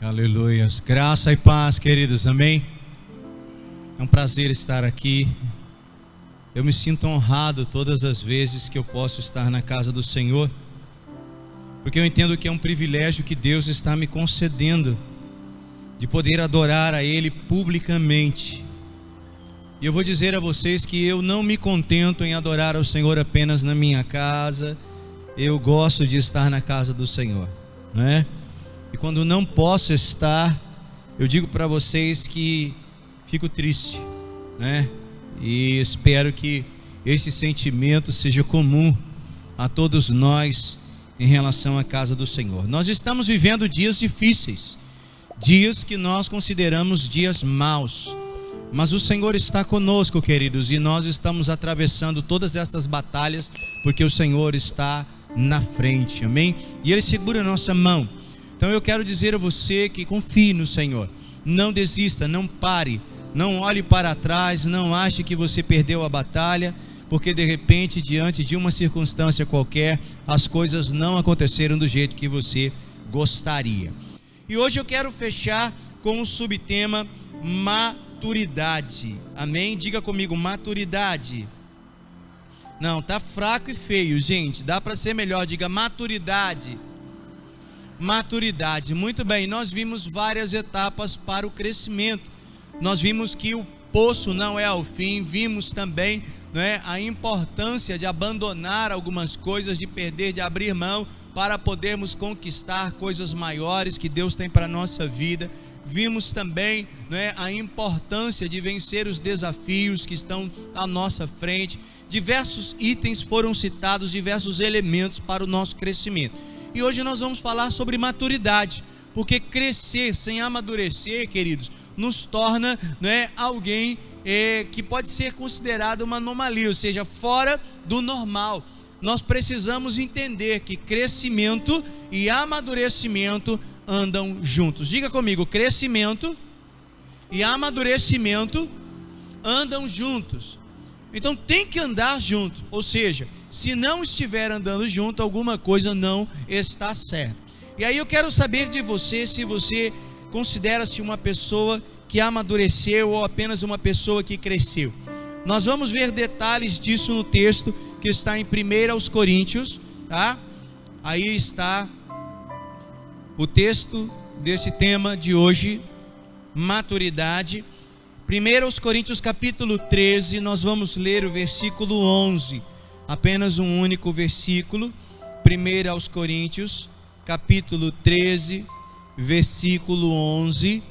Aleluia. Graça e paz, queridos, amém? É um prazer estar aqui. Eu me sinto honrado todas as vezes que eu posso estar na casa do Senhor, porque eu entendo que é um privilégio que Deus está me concedendo, de poder adorar a Ele publicamente. E eu vou dizer a vocês que eu não me contento em adorar ao Senhor apenas na minha casa. Eu gosto de estar na casa do Senhor, não é? E quando não posso estar, eu digo para vocês que fico triste, né? E espero que esse sentimento seja comum a todos nós em relação à casa do Senhor. Nós estamos vivendo dias difíceis, dias que nós consideramos dias maus, mas o Senhor está conosco, queridos, e nós estamos atravessando todas estas batalhas porque o Senhor está na frente, amém? E Ele segura a nossa mão. Então eu quero dizer a você que confie no Senhor, não desista, não pare, não olhe para trás, não ache que você perdeu a batalha, porque de repente, diante de uma circunstância qualquer, as coisas não aconteceram do jeito que você gostaria. E hoje eu quero fechar com o subtema maturidade, amém? Diga comigo, maturidade. Não, tá fraco e feio, gente, dá para ser melhor, diga maturidade. Maturidade, muito bem, nós vimos várias etapas para o crescimento. Nós vimos que o poço não é ao fim, vimos também, né, a importância de abandonar algumas coisas, de perder, de abrir mão, para podermos conquistar coisas maiores que Deus tem para a nossa vida. Vimos também, né, a importância de vencer os desafios que estão à nossa frente. Diversos itens foram citados, diversos elementos para o nosso crescimento. E hoje nós vamos falar sobre maturidade, porque crescer sem amadurecer, queridos, nos torna, né, alguém que pode ser considerado uma anomalia, ou seja, fora do normal. Nós precisamos entender que crescimento e amadurecimento andam juntos. Diga comigo, crescimento e amadurecimento andam juntos. Então tem que andar junto, ou seja, se não estiver andando junto, alguma coisa não está certa. E aí eu quero saber de você, se você considera-se uma pessoa que amadureceu ou apenas uma pessoa que cresceu. Nós vamos ver detalhes disso no texto que está em 1 Coríntios, tá? Aí está o texto desse tema de hoje, maturidade. 1 Coríntios capítulo 13, nós vamos ler o versículo 11, apenas um único versículo. 1 Coríntios capítulo 13, versículo 11,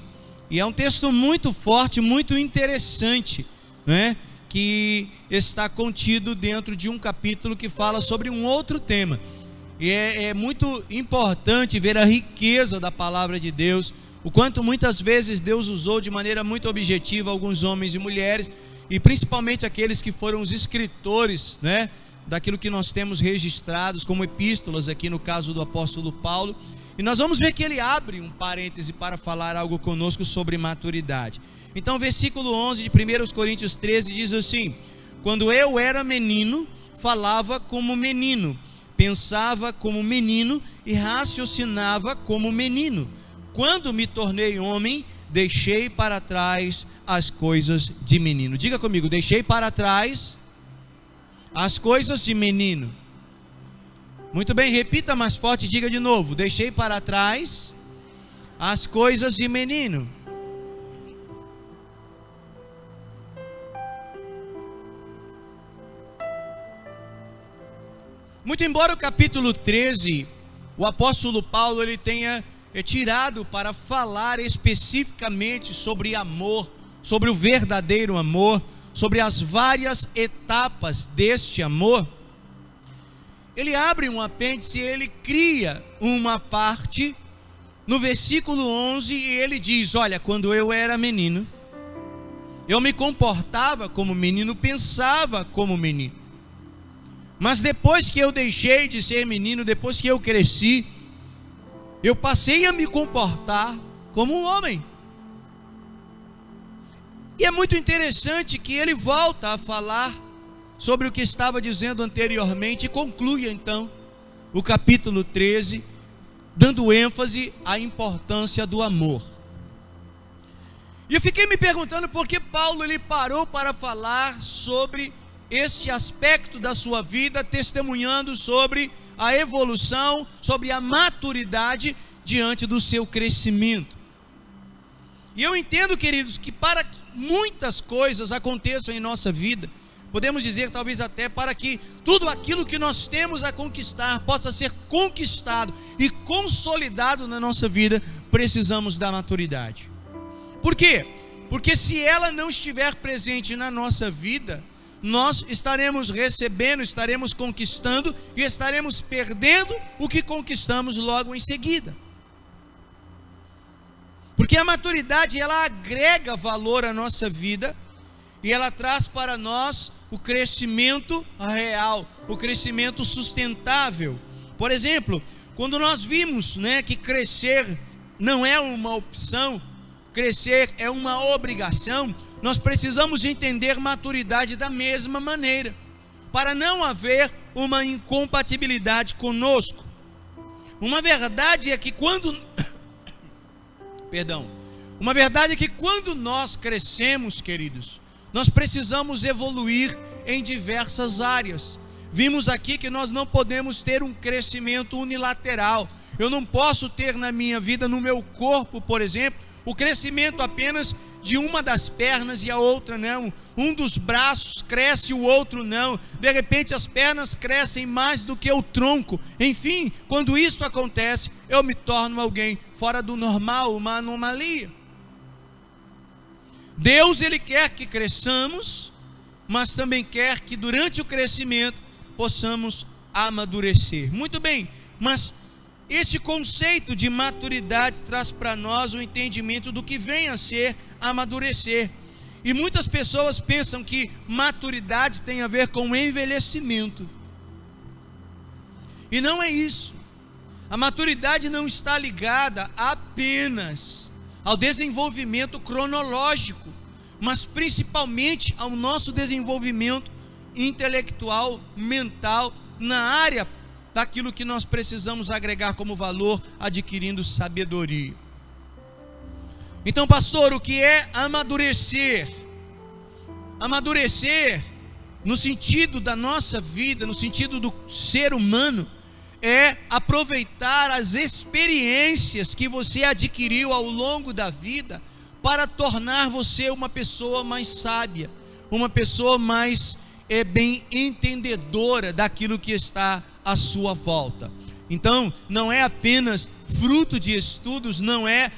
e é um texto muito forte, muito interessante, né? Que está contido dentro de um capítulo que fala sobre um outro tema, e é muito importante ver a riqueza da palavra de Deus, o quanto muitas vezes Deus usou de maneira muito objetiva alguns homens e mulheres, e principalmente aqueles que foram os escritores, né, daquilo que nós temos registrados como epístolas, aqui no caso do apóstolo Paulo. E nós vamos ver que ele abre um parêntese para falar algo conosco sobre maturidade. Então, versículo 11 de 1 Coríntios 13 diz assim: quando eu era menino, falava como menino, pensava como menino e raciocinava como menino. Quando me tornei homem, deixei para trás as coisas de menino. Diga comigo, deixei para trás as coisas de menino. Muito bem, repita mais forte, diga de novo, deixei para trás as coisas de menino. Muito embora o capítulo 13, o apóstolo Paulo ele tenha tirado para falar especificamente sobre amor, sobre o verdadeiro amor, sobre as várias etapas deste amor, ele abre um apêndice, ele cria uma parte no versículo 11 e ele diz: olha, quando eu era menino, eu me comportava como menino, pensava como menino, mas depois que eu deixei de ser menino, depois que eu cresci, eu passei a me comportar como um homem. E é muito interessante que ele volta a falar sobre o que estava dizendo anteriormente e conclui então o capítulo 13 dando ênfase à importância do amor. E eu fiquei me perguntando por que Paulo ele parou para falar sobre este aspecto da sua vida, testemunhando sobre a evolução, sobre a maturidade diante do seu crescimento. E eu entendo, queridos, que para que muitas coisas aconteçam em nossa vida, podemos dizer talvez até para que tudo aquilo que nós temos a conquistar possa ser conquistado e consolidado na nossa vida, precisamos da maturidade. Por quê? Porque se ela não estiver presente na nossa vida, nós estaremos recebendo, estaremos conquistando e estaremos perdendo o que conquistamos logo em seguida. Porque a maturidade, ela agrega valor à nossa vida e ela traz para nós o crescimento real, o crescimento sustentável. Por exemplo, quando nós vimos, que crescer não é uma opção, crescer é uma obrigação, nós precisamos entender maturidade da mesma maneira, para não haver uma incompatibilidade conosco. Uma verdade é que quando nós crescemos, queridos, nós precisamos evoluir em diversas áreas. Vimos aqui que nós não podemos ter um crescimento unilateral. Eu não posso ter na minha vida, no meu corpo, por exemplo, o crescimento apenas de uma das pernas e a outra não. Um dos braços cresce, o outro não. De repente as pernas crescem mais do que o tronco. Enfim, quando isso acontece, eu me torno alguém fora do normal, uma anomalia. Deus, Ele quer que cresçamos, mas também quer que durante o crescimento possamos amadurecer. Muito bem, mas este conceito de maturidade traz para nós o entendimento do que vem a ser amadurecer. E muitas pessoas pensam que maturidade tem a ver com envelhecimento. E não é isso. A maturidade não está ligada apenas ao desenvolvimento cronológico, mas principalmente ao nosso desenvolvimento intelectual, mental, na área daquilo que nós precisamos agregar como valor, adquirindo sabedoria. Então, pastor, o que é amadurecer? Amadurecer, no sentido da nossa vida, no sentido do ser humano, é aproveitar as experiências que você adquiriu ao longo da vida para tornar você uma pessoa mais sábia, uma pessoa mais bem entendedora daquilo que está à sua volta. Então, não é apenas fruto de estudos, não é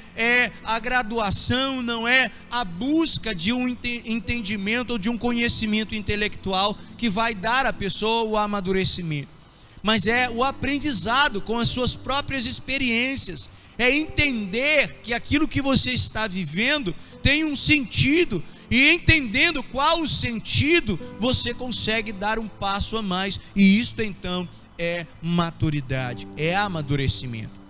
a graduação, não é a busca de um entendimento ou de um conhecimento intelectual que vai dar à pessoa o amadurecimento, mas é o aprendizado com as suas próprias experiências, é entender que aquilo que você está vivendo tem um sentido, e entendendo qual o sentido, você consegue dar um passo a mais, e isto então é maturidade, é amadurecimento.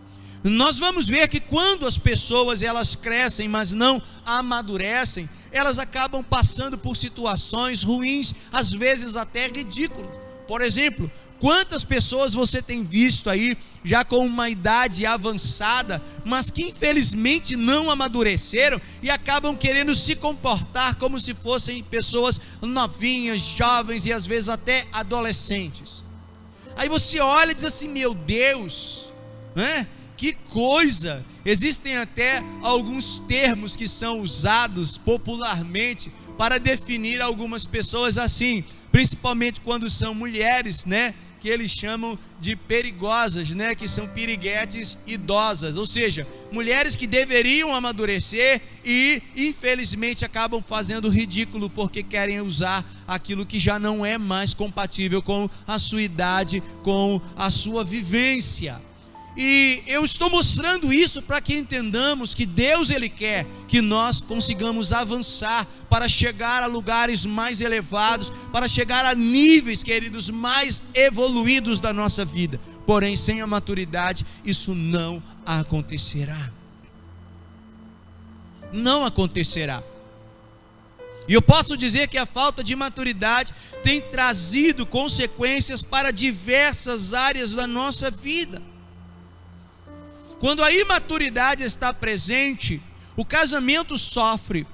Nós vamos ver que quando as pessoas elas crescem, mas não amadurecem, elas acabam passando por situações ruins, às vezes até ridículas. Por exemplo, quantas pessoas você tem visto aí, já com uma idade avançada, mas que infelizmente não amadureceram e acabam querendo se comportar como se fossem pessoas novinhas, jovens e às vezes até adolescentes. Aí você olha e diz assim: meu Deus, que coisa! Existem até alguns termos que são usados popularmente para definir algumas pessoas assim, principalmente quando são mulheres, que eles chamam de perigosas, que são piriguetes idosas, ou seja, mulheres que deveriam amadurecer e infelizmente acabam fazendo ridículo porque querem usar aquilo que já não é mais compatível com a sua idade, com a sua vivência. E eu estou mostrando isso para que entendamos que Deus Ele quer que nós consigamos avançar para chegar a lugares mais elevados, para chegar a níveis, queridos, mais evoluídos da nossa vida. Porém, sem a maturidade, isso não acontecerá. Não acontecerá. E eu posso dizer que a falta de maturidade tem trazido consequências para diversas áreas da nossa vida. Quando a imaturidade está presente, o casamento sofre,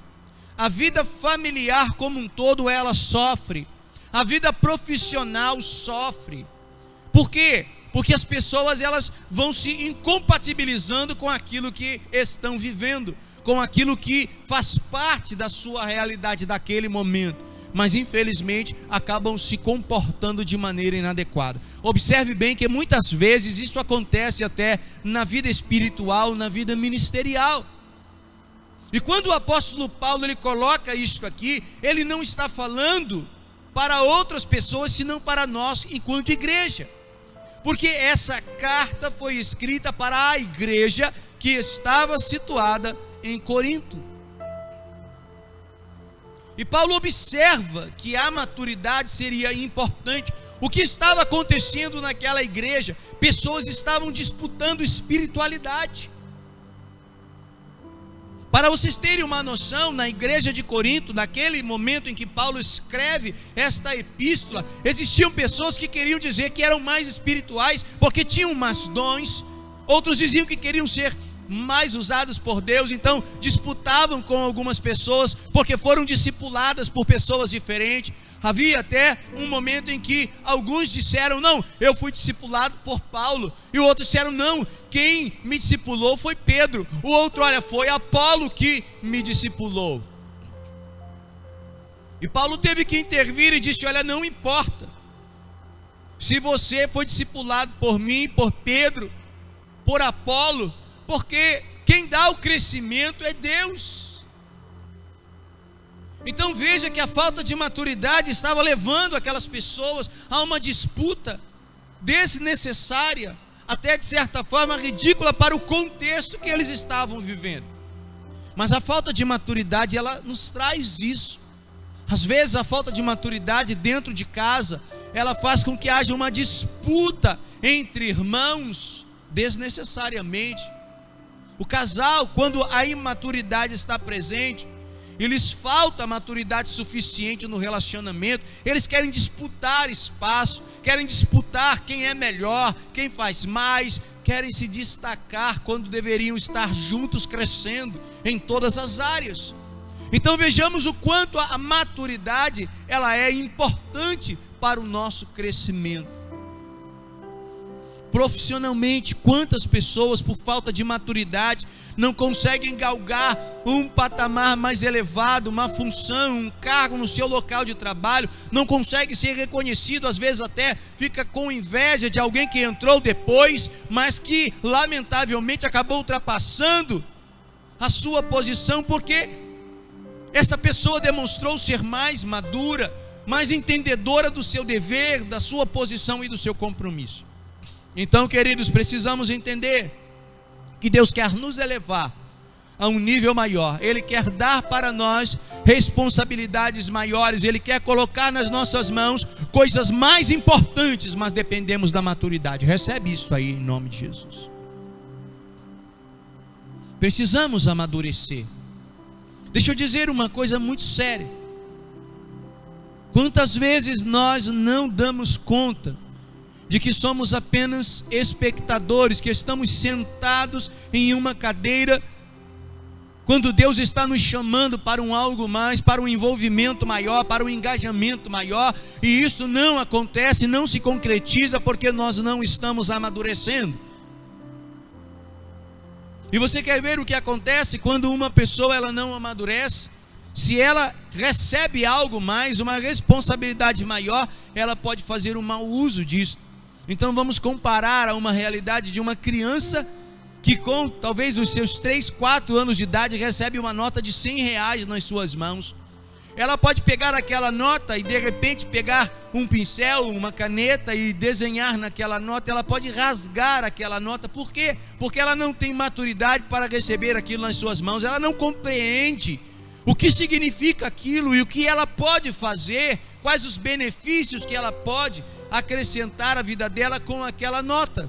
a vida familiar como um todo ela sofre, a vida profissional sofre. Por quê? Porque as pessoas elas vão se incompatibilizando com aquilo que estão vivendo, com aquilo que faz parte da sua realidade daquele momento, mas infelizmente acabam se comportando de maneira inadequada. Observe bem que muitas vezes isso acontece até na vida espiritual, na vida ministerial. E quando o apóstolo Paulo ele coloca isso aqui, ele não está falando para outras pessoas, senão para nós enquanto igreja. Porque essa carta foi escrita para a igreja que estava situada em Corinto. E Paulo observa que a maturidade seria importante. O que estava acontecendo naquela igreja? Pessoas estavam disputando espiritualidade. Para vocês terem uma noção, na igreja de Corinto, naquele momento em que Paulo escreve esta epístola, existiam pessoas que queriam dizer que eram mais espirituais, porque tinham mais dons. Outros diziam que queriam ser mais usados por Deus, então disputavam com algumas pessoas, porque foram discipuladas por pessoas diferentes. Havia até um momento em que alguns disseram, não, eu fui discipulado por Paulo, e o outro disseram, não, quem me discipulou foi Pedro, o outro, olha, foi Apolo que me discipulou. E Paulo teve que intervir e disse, olha, não importa, se você foi discipulado por mim, por Pedro, por Apolo, porque quem dá o crescimento é Deus. Então veja que a falta de maturidade estava levando aquelas pessoas a uma disputa desnecessária, até de certa forma ridícula para o contexto que eles estavam vivendo. Mas a falta de maturidade ela nos traz isso. Às vezes a falta de maturidade dentro de casa, ela faz com que haja uma disputa entre irmãos desnecessariamente. O casal, quando a imaturidade está presente, eles falta maturidade suficiente no relacionamento, eles querem disputar espaço, querem disputar quem é melhor, quem faz mais, querem se destacar quando deveriam estar juntos crescendo em todas as áreas. Então vejamos o quanto a maturidade ela é importante para o nosso crescimento. Profissionalmente, quantas pessoas por falta de maturidade não conseguem galgar um patamar mais elevado, uma função, um cargo no seu local de trabalho, não consegue ser reconhecido, às vezes até fica com inveja de alguém que entrou depois, mas que lamentavelmente acabou ultrapassando a sua posição, porque essa pessoa demonstrou ser mais madura, mais entendedora do seu dever, da sua posição e do seu compromisso. Então, queridos, precisamos entender que Deus quer nos elevar a um nível maior. Ele quer dar para nós responsabilidades maiores. Ele quer colocar nas nossas mãos coisas mais importantes, mas dependemos da maturidade. Recebe isso aí em nome de Jesus. Precisamos amadurecer. Deixa eu dizer uma coisa muito séria. Quantas vezes nós não damos conta de que somos apenas espectadores, que estamos sentados em uma cadeira, quando Deus está nos chamando para um algo mais, para um envolvimento maior, para um engajamento maior, e isso não acontece, não se concretiza, porque nós não estamos amadurecendo. E você quer ver o que acontece quando uma pessoa ela não amadurece? Se ela recebe algo mais, uma responsabilidade maior, ela pode fazer um mau uso disso. Então vamos comparar a uma realidade de uma criança que com talvez os seus 3, 4 anos de idade recebe uma nota de R$100 nas suas mãos. Ela pode pegar aquela nota e de repente pegar um pincel, uma caneta e desenhar naquela nota. Ela pode rasgar aquela nota. Por quê? Porque ela não tem maturidade para receber aquilo nas suas mãos. Ela não compreende o que significa aquilo e o que ela pode fazer, quais os benefícios que ela pode acrescentar à vida dela com aquela nota.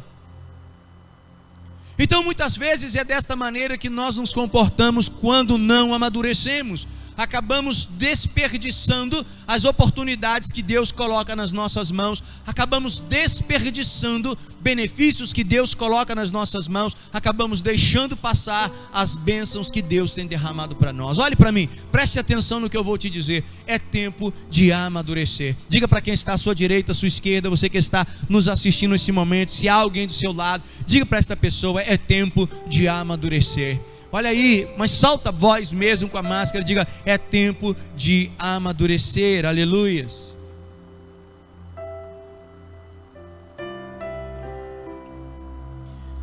Então muitas vezes é desta maneira que nós nos comportamos quando não amadurecemos. acabamos desperdiçando as oportunidades que Deus coloca nas nossas mãos, acabamos desperdiçando benefícios que Deus coloca nas nossas mãos, acabamos deixando passar as bênçãos que Deus tem derramado para nós. Olhe para mim, preste atenção no que eu vou te dizer. É tempo de amadurecer. Diga para quem está à sua direita, à sua esquerda, você que está nos assistindo nesse momento, se há alguém do seu lado, diga para esta pessoa: é tempo de amadurecer. Olha aí, mas solta a voz mesmo com a máscara, diga: é tempo de amadurecer. Aleluias.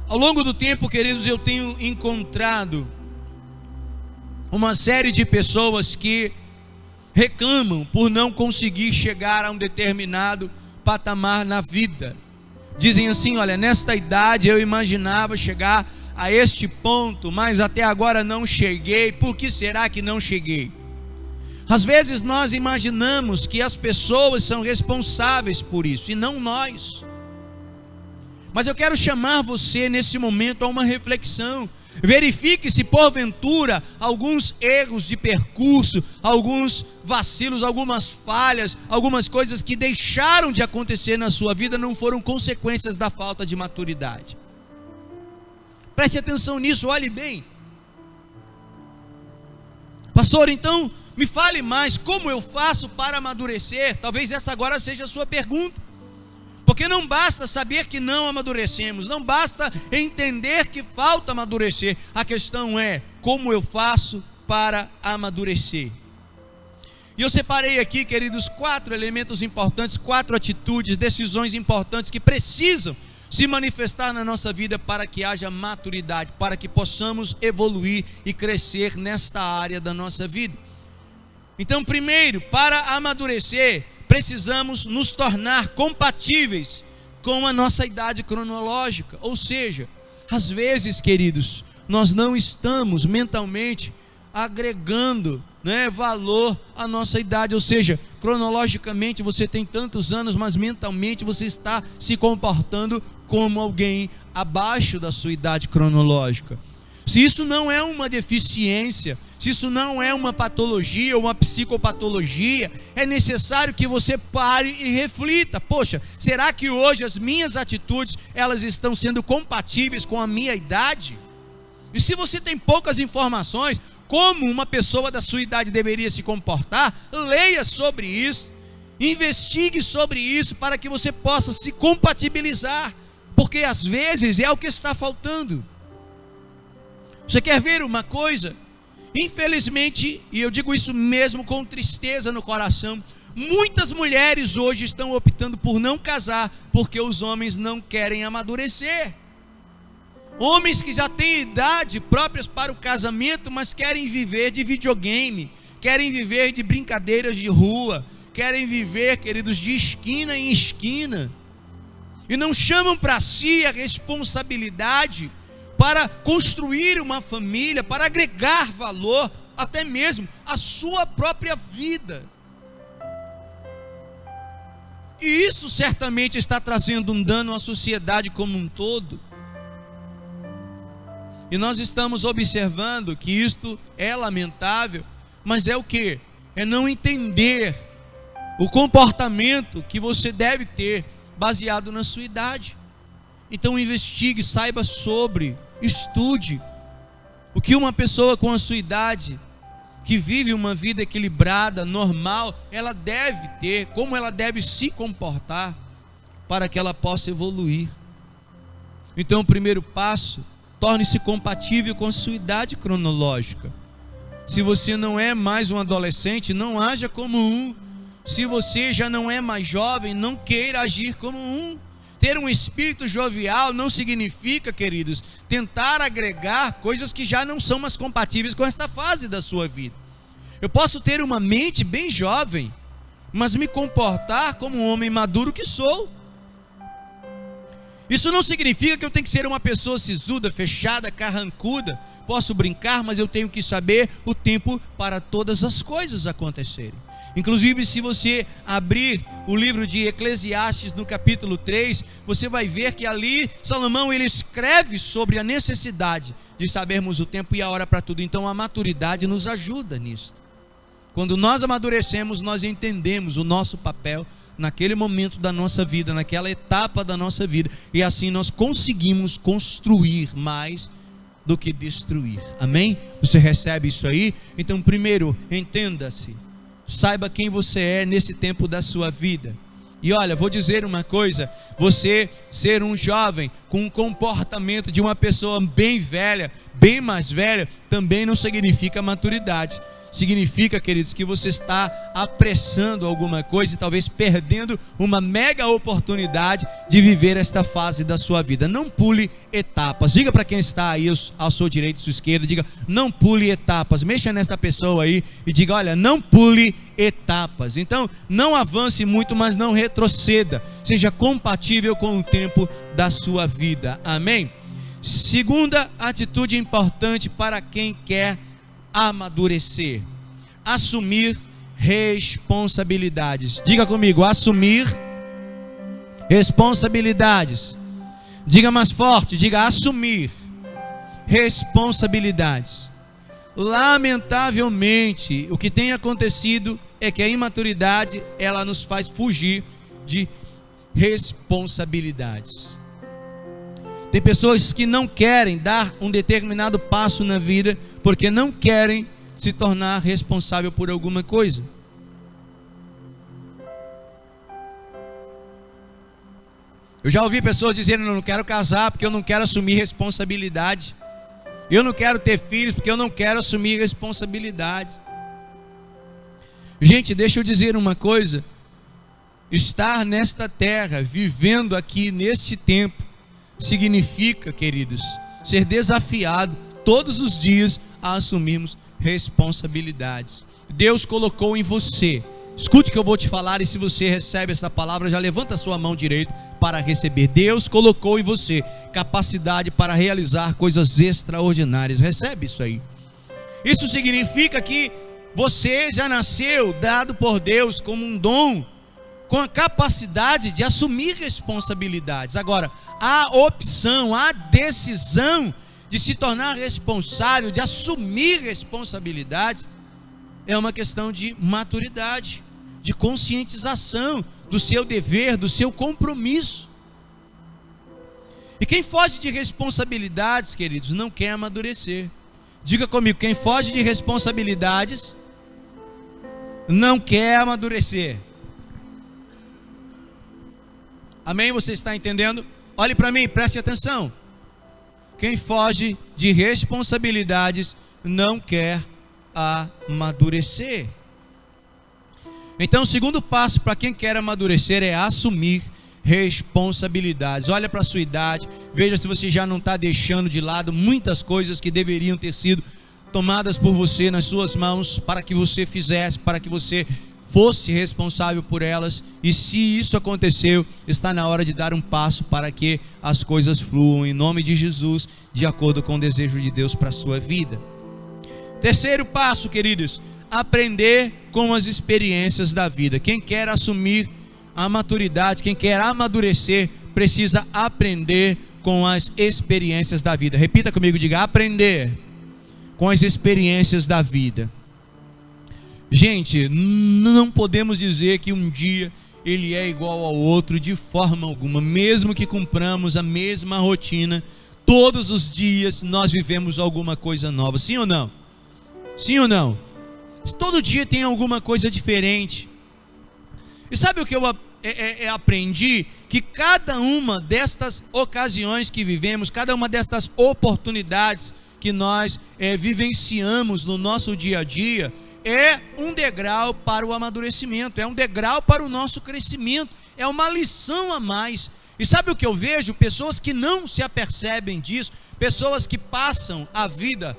Ao longo do tempo, queridos, eu tenho encontrado uma série de pessoas que reclamam por não conseguir chegar a um determinado patamar na vida. Dizem assim: olha, nesta idade eu imaginava chegar a este ponto, mas até agora não cheguei. Por que será que não cheguei? Às vezes nós imaginamos que as pessoas são responsáveis por isso, e não nós. Mas eu quero chamar você nesse momento a uma reflexão. Verifique se porventura alguns erros de percurso, alguns vacilos, algumas falhas, algumas coisas que deixaram de acontecer na sua vida não foram consequências da falta de maturidade. Preste atenção nisso, olhe bem. Pastor, então me fale mais, como eu faço para amadurecer? Talvez essa agora seja a sua pergunta. Porque não basta saber que não amadurecemos, não basta entender que falta amadurecer. A questão é: como eu faço para amadurecer? E eu separei aqui, queridos, 4 elementos importantes, 4 atitudes, decisões importantes que precisam se manifestar na nossa vida para que haja maturidade, para que possamos evoluir e crescer nesta área da nossa vida. Então, primeiro, para amadurecer, precisamos nos tornar compatíveis com a nossa idade cronológica. Ou seja, às vezes, queridos, nós não estamos mentalmente agregando, valor à nossa idade. Ou seja, cronologicamente você tem tantos anos, mas mentalmente você está se comportando como alguém abaixo da sua idade cronológica. Se isso não é uma deficiência, se isso não é uma patologia ou uma psicopatologia, é necessário que você pare e reflita: poxa, será que hoje as minhas atitudes, elas estão sendo compatíveis com a minha idade? E se você tem poucas informações, como uma pessoa da sua idade deveria se comportar, leia sobre isso, investigue sobre isso, para que você possa se compatibilizar, porque às vezes é o que está faltando. Você quer ver uma coisa? Infelizmente, e eu digo isso mesmo com tristeza no coração, muitas mulheres hoje estão optando por não casar, porque os homens não querem amadurecer. Homens que já têm idade próprias para o casamento, mas querem viver de videogame, querem viver de brincadeiras de rua, querem viver, queridos, de esquina em esquina, e não chamam para si a responsabilidade para construir uma família, para agregar valor, até mesmo à sua própria vida. E isso certamente está trazendo um dano à sociedade como um todo. E nós estamos observando que isto é lamentável, mas é o quê? É não entender o comportamento que você deve ter baseado na sua idade. Então investigue, saiba sobre, estude o que uma pessoa com a sua idade, que vive uma vida equilibrada, normal, ela deve ter, como ela deve se comportar para que ela possa evoluir. Então o primeiro passo: torne-se compatível com a sua idade cronológica. Se você não é mais um adolescente, não haja como um. Se você já não é mais jovem, não queira agir como um. Ter um espírito jovial não significa, queridos, tentar agregar coisas que já não são mais compatíveis com esta fase da sua vida. Eu posso ter uma mente bem jovem, mas me comportar como um homem maduro que sou. Isso não significa que eu tenho que ser uma pessoa sisuda, fechada, carrancuda. Posso brincar, mas eu tenho que saber o tempo para todas as coisas acontecerem. Inclusive, se você abrir o livro de Eclesiastes no capítulo 3, você vai ver que ali Salomão ele escreve sobre a necessidade de sabermos o tempo e a hora para tudo. Então a maturidade nos ajuda nisso. Quando nós amadurecemos, nós entendemos o nosso papel naquele momento da nossa vida, naquela etapa da nossa vida, e assim nós conseguimos construir mais do que destruir. Amém? Você recebe isso aí? Então, primeiro, entenda-se, saiba quem você é nesse tempo da sua vida. E olha, vou dizer uma coisa: você ser um jovem com um comportamento de uma pessoa bem velha, bem mais velha, também não significa maturidade. Significa, queridos, que você está apressando alguma coisa e talvez perdendo uma mega oportunidade de viver esta fase da sua vida. Não pule etapas. Diga para quem está aí ao seu direito e à sua esquerda, diga: não pule etapas. Mexa nesta pessoa aí e diga: olha, não pule etapas. Então, não avance muito, mas não retroceda. Seja compatível com o tempo da sua vida. Amém? Segunda atitude importante para quem quer amadurecer: assumir responsabilidades. Diga comigo: assumir responsabilidades. Diga mais forte, diga: assumir responsabilidades. Lamentavelmente, o que tem acontecido é que a imaturidade, ela nos faz fugir de responsabilidades. Tem pessoas que não querem dar um determinado passo na vida porque não querem se tornar responsável por alguma coisa. Eu já ouvi pessoas dizendo: eu não quero casar porque eu não quero assumir responsabilidade. Eu não quero ter filhos porque eu não quero assumir responsabilidade. Gente, deixa eu dizer uma coisa: estar nesta terra, vivendo aqui neste tempo, significa, queridos, ser desafiado todos os dias a assumirmos responsabilidades. Deus colocou em você, escute o que eu vou te falar, e se você recebe essa palavra, já levanta a sua mão direita para receber. Deus colocou em você capacidade para realizar coisas extraordinárias. Recebe isso aí. Isso significa que você já nasceu dado por Deus como um dom, com a capacidade de assumir responsabilidades. Agora, a opção, a decisão de se tornar responsável, de assumir responsabilidades, é uma questão de maturidade, de conscientização do seu dever, do seu compromisso. E quem foge de responsabilidades, queridos, não quer amadurecer. Diga comigo: quem foge de responsabilidades não quer amadurecer. Amém? Você está entendendo? Olhe para mim, preste atenção. Quem foge de responsabilidades não quer amadurecer. Então, o segundo passo para quem quer amadurecer é assumir responsabilidades. Olha para a sua idade, veja se você já não está deixando de lado muitas coisas que deveriam ter sido tomadas por você nas suas mãos, para que você fizesse, para que você fosse responsável por elas. E se isso aconteceu, está na hora de dar um passo para que as coisas fluam em nome de Jesus, de acordo com o desejo de Deus para a sua vida. Terceiro passo, queridos: aprender com as experiências da vida. Quem quer assumir a maturidade, quem quer amadurecer, precisa aprender com as experiências da vida. Repita comigo, diga: aprender com as experiências da vida. Gente, não podemos dizer que um dia ele é igual ao outro de forma alguma. Mesmo que cumpramos a mesma rotina, todos os dias nós vivemos alguma coisa nova. Sim ou não? Sim ou não? Todo dia tem alguma coisa diferente. E sabe o que eu aprendi? Que cada uma destas ocasiões que vivemos, cada uma destas oportunidades que nós vivenciamos no nosso dia a dia, é um degrau para o amadurecimento, é um degrau para o nosso crescimento, é uma lição a mais. E sabe o que eu vejo? Pessoas que não se apercebem disso, pessoas que passam a vida,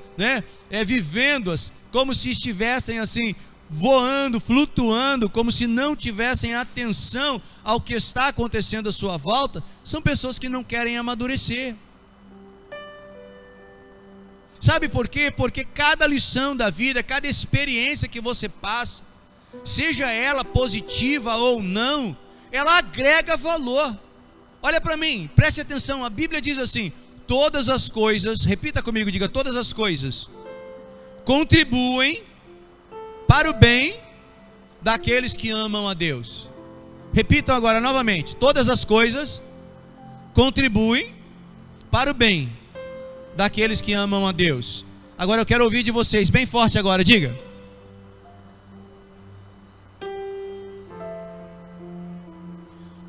vivendo-as como se estivessem assim, voando, flutuando, como se não tivessem atenção ao que está acontecendo à sua volta, são pessoas que não querem amadurecer. Sabe por quê? Porque cada lição da vida, cada experiência que você passa, seja ela positiva ou não, ela agrega valor. Olha para mim, preste atenção, a Bíblia diz assim: todas as coisas, repita comigo, diga: todas as coisas contribuem para o bem daqueles que amam a Deus. Repitam agora novamente: todas as coisas contribuem para o bem daqueles que amam a Deus. Agora eu quero ouvir de vocês bem forte agora, diga.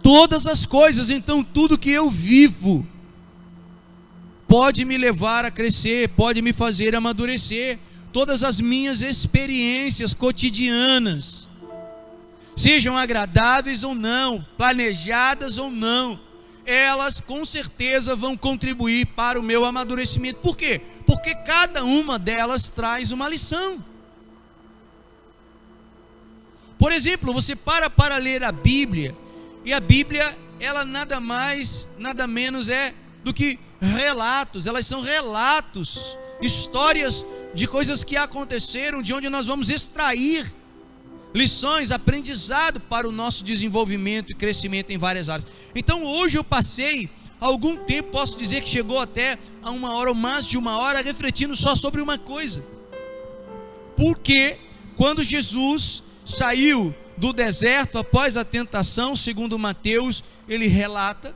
Todas as coisas, então tudo que eu vivo pode me levar a crescer, pode me fazer amadurecer. Todas as minhas experiências cotidianas, sejam agradáveis ou não, planejadas ou não, elas com certeza vão contribuir para o meu amadurecimento. Por quê? Porque cada uma delas traz uma lição. Por exemplo, você para ler a Bíblia, e a Bíblia, ela nada mais, nada menos é do que relatos. Elas são relatos, histórias de coisas que aconteceram, de onde nós vamos extrair lições, aprendizado para o nosso desenvolvimento e crescimento em várias áreas. Então hoje eu passei algum tempo, posso dizer que chegou até a 1 hora ou mais de 1 hora, refletindo só sobre uma coisa. Porque quando Jesus saiu do deserto após a tentação, segundo Mateus, ele relata,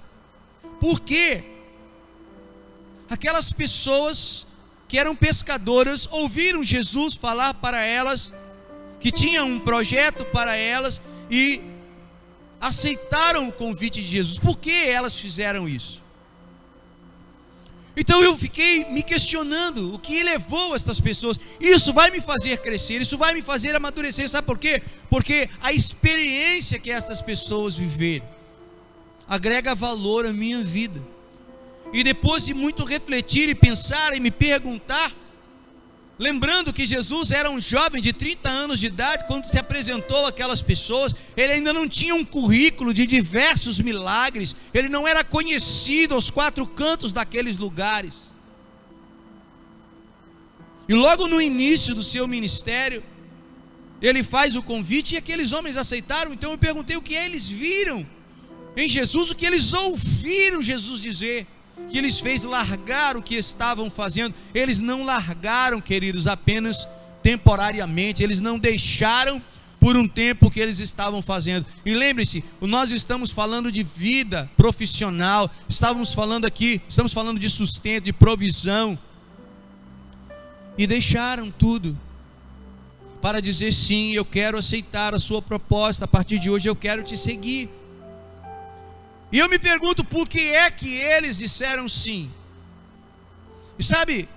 porque aquelas pessoas que eram pescadoras ouviram Jesus falar para elas que tinha um projeto para elas e aceitaram o convite de Jesus. Por que elas fizeram isso? Então eu fiquei me questionando o que levou essas pessoas. Isso vai me fazer crescer, isso vai me fazer amadurecer. Sabe por quê? Porque a experiência que essas pessoas viveram agrega valor à minha vida. E depois de muito refletir e pensar e me perguntar, lembrando que Jesus era um jovem de 30 anos de idade, quando se apresentou àquelas pessoas, ele ainda não tinha um currículo de diversos milagres, ele não era conhecido aos 4 cantos daqueles lugares. E logo no início do seu ministério, ele faz o convite e aqueles homens aceitaram. Então eu perguntei o que eles viram em Jesus, o que eles ouviram Jesus dizer, que eles fez largar o que estavam fazendo. Eles não largaram, queridos, apenas temporariamente, eles não deixaram por um tempo o que eles estavam fazendo. E lembre-se, nós estamos falando de vida profissional, estamos falando de sustento, de provisão, e deixaram tudo para dizer: sim, eu quero aceitar a sua proposta, a partir de hoje eu quero te seguir. E eu me pergunto por que é que eles disseram sim. E sabe,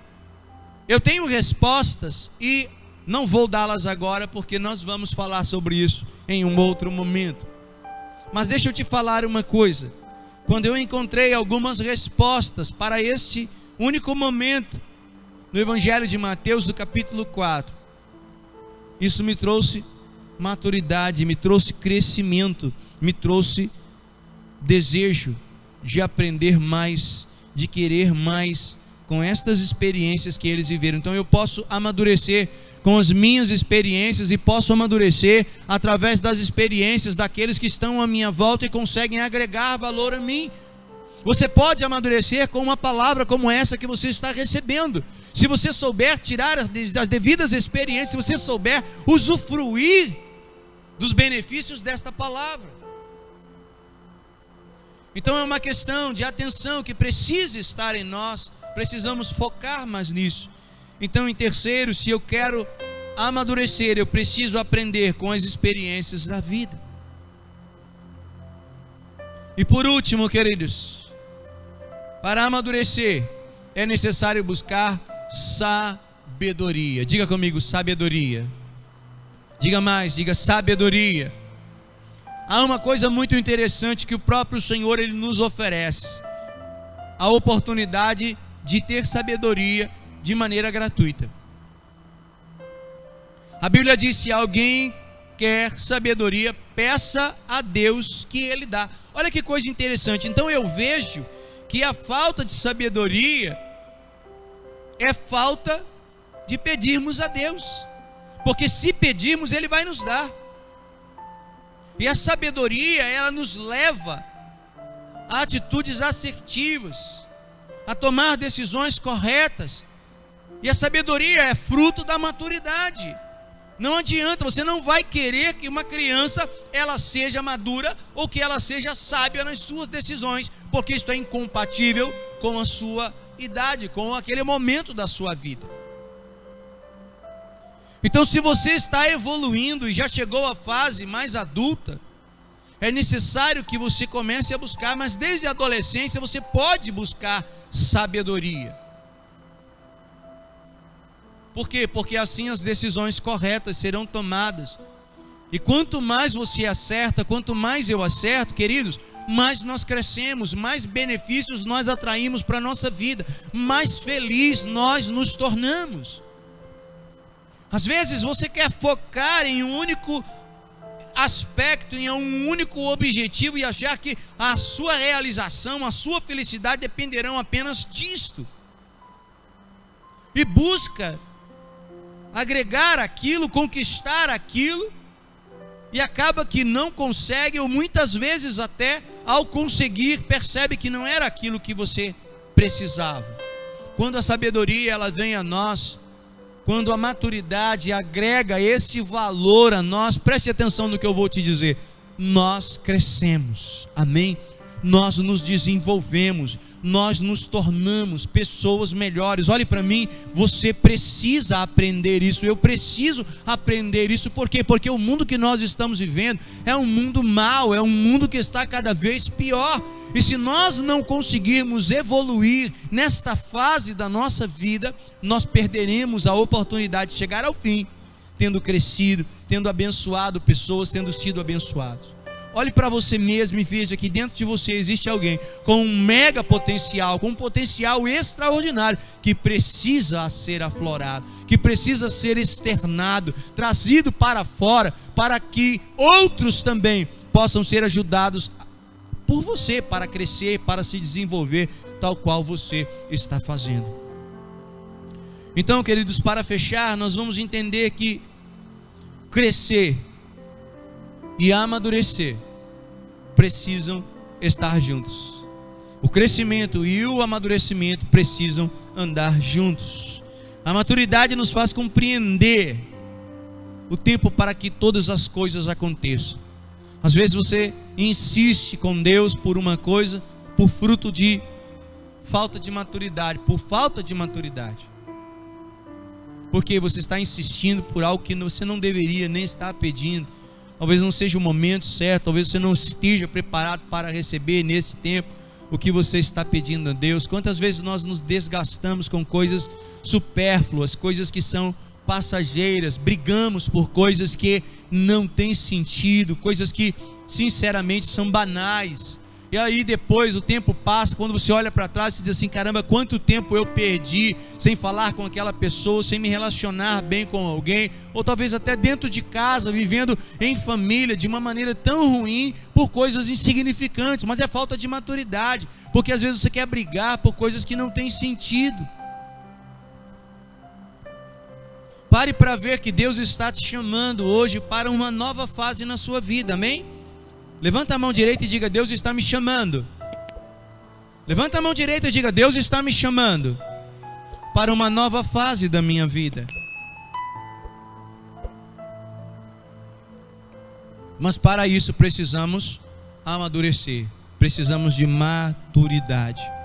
eu tenho respostas e não vou dá-las agora, porque nós vamos falar sobre isso em um outro momento. Mas deixa eu te falar uma coisa. Quando eu encontrei algumas respostas para este único momento no Evangelho de Mateus, do capítulo 4, isso me trouxe maturidade, me trouxe crescimento, me trouxe desejo de aprender mais, de querer mais com estas experiências que eles viveram. Então eu posso amadurecer com as minhas experiências e posso amadurecer através das experiências daqueles que estão à minha volta e conseguem agregar valor a mim. Você pode amadurecer com uma palavra como essa que você está recebendo. Se você souber tirar as devidas experiências, se você souber usufruir dos benefícios desta palavra. Então é uma questão de atenção que precisa estar em nós, precisamos focar mais nisso. Então, em terceiro, se eu quero amadurecer, eu preciso aprender com as experiências da vida. E por último, queridos, para amadurecer é necessário buscar sabedoria. Diga comigo, sabedoria. Diga mais, diga sabedoria. Há uma coisa muito interessante que o próprio Senhor ele nos oferece: a oportunidade de ter sabedoria de maneira gratuita. A Bíblia diz: se alguém quer sabedoria, peça a Deus que Ele dá. Olha que coisa interessante. Então eu vejo que a falta de sabedoria é falta de pedirmos a Deus, porque se pedirmos Ele vai nos dar. E a sabedoria, ela nos leva a atitudes assertivas, a tomar decisões corretas. E a sabedoria é fruto da maturidade. Não adianta, você não vai querer que uma criança ela seja madura ou que ela seja sábia nas suas decisões, porque isso é incompatível com a sua idade, com aquele momento da sua vida. Então, se você está evoluindo e já chegou à fase mais adulta, é necessário que você comece a buscar, mas desde a adolescência você pode buscar sabedoria. Por quê? Porque assim as decisões corretas serão tomadas. E quanto mais você acerta, quanto mais eu acerto, queridos, mais nós crescemos, mais benefícios nós atraímos para a nossa vida, mais feliz nós nos tornamos. Às vezes você quer focar em um único aspecto, em um único objetivo e achar que a sua realização, a sua felicidade dependerão apenas disto. E busca agregar aquilo, conquistar aquilo, e acaba que não consegue, ou muitas vezes até ao conseguir percebe que não era aquilo que você precisava. Quando a sabedoria ela vem a nós, quando a maturidade agrega esse valor a nós, preste atenção no que eu vou te dizer, nós crescemos, amém? Nós nos desenvolvemos, nós nos tornamos pessoas melhores. Olhe para mim, você precisa aprender isso, eu preciso aprender isso. Por quê? Porque o mundo que nós estamos vivendo é um mundo mau, é um mundo que está cada vez pior. E se nós não conseguirmos evoluir nesta fase da nossa vida, nós perderemos a oportunidade de chegar ao fim, tendo crescido, tendo abençoado pessoas, tendo sido abençoados. Olhe para você mesmo e veja que dentro de você existe alguém com um mega potencial, com um potencial extraordinário, que precisa ser aflorado, que precisa ser externado, trazido para fora, para que outros também possam ser ajudados por você, para crescer, para se desenvolver, tal qual você está fazendo. Então, queridos, para fechar, nós vamos entender que crescer e amadurecer precisam estar juntos. O crescimento e o amadurecimento precisam andar juntos. A maturidade nos faz compreender o tempo para que todas as coisas aconteçam. Às vezes você insiste com Deus por uma coisa, por fruto de falta de maturidade, por falta de maturidade. Porque você está insistindo por algo que você não deveria nem estar pedindo. Talvez não seja o momento certo, talvez você não esteja preparado para receber nesse tempo o que você está pedindo a Deus. Quantas vezes nós nos desgastamos com coisas supérfluas, coisas que são passageiras, brigamos por coisas que não têm sentido, coisas que sinceramente são banais. E aí depois o tempo passa, quando você olha para trás e diz assim, caramba, quanto tempo eu perdi sem falar com aquela pessoa, sem me relacionar bem com alguém, ou talvez até dentro de casa, vivendo em família de uma maneira tão ruim, por coisas insignificantes, mas é falta de maturidade, porque às vezes você quer brigar por coisas que não têm sentido. Pare para ver que Deus está te chamando hoje para uma nova fase na sua vida, amém? Levanta a mão direita e diga, Deus está me chamando. Levanta a mão direita e diga, Deus está me chamando para uma nova fase da minha vida. Mas para isso precisamos amadurecer, precisamos de maturidade.